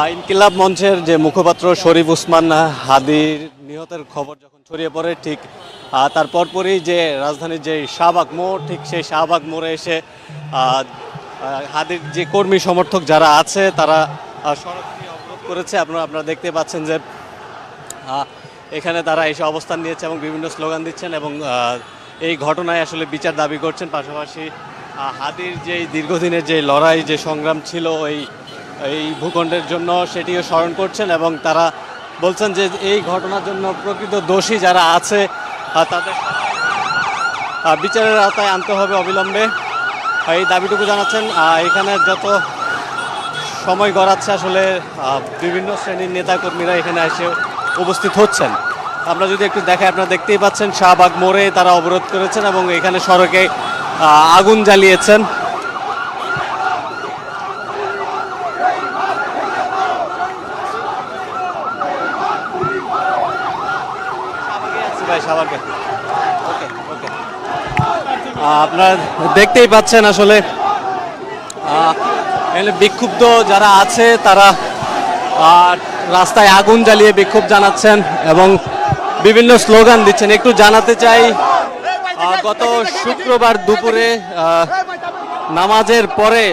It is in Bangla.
ইনকিলাব মঞ্চের যে মুখপাত্র শরীফ উসমান হাদির নিহতের খবর যখন ছড়িয়ে পড়ে, ঠিক তার পরপরই যে রাজধানীর যে শাহবাগ মোড়, ঠিক সেই শাহবাগ মোড়ে এসে হাদির যে কর্মী সমর্থক যারা আছে তারা সড়কটি অবরোধ করেছে। আপনারা দেখতে পাচ্ছেন যে এখানে তারা এসে অবস্থান নিয়েছে এবং বিভিন্ন স্লোগান দিচ্ছেন এবং এই ঘটনায় আসলে বিচার দাবি করছেন। পাশাপাশি হাদির যে দীর্ঘদিনের যে লড়াই, যে সংগ্রাম ছিল এই ভূখণ্ডের জন্য, সেটিও স্মরণ করছেন এবং তারা বলছেন যে এই ঘটনার জন্য প্রকৃত দোষী যারা আছে তাদের বিচারের আওতায় আনতে হবে অবিলম্বে, এই দাবিটুকু জানাচ্ছেন। এখানে যত সময় গড়াচ্ছে আসলে বিভিন্ন শ্রেণীর নেতাকর্মীরা এখানে এসে উপস্থিত হচ্ছেন। আমরা যদি একটু দেখাই, আপনারা দেখতেই পাচ্ছেন শাহবাগ মোড়ে তারা অবরোধ করেছেন এবং এখানে সড়কে আগুন জ্বালিয়েছেন। আপনারা দেখতেই পাচ্ছেন আসলে বিক্ষুব্ধ যারা আছে তারা রাস্তায় আগুন জ্বালিয়ে বিক্ষোভ জানাচ্ছেন এবং বিভিন্ন স্লোগান দিচ্ছেন। একটু জানাতে চাই, গত শুক্রবার দুপুরে নামাজের পরে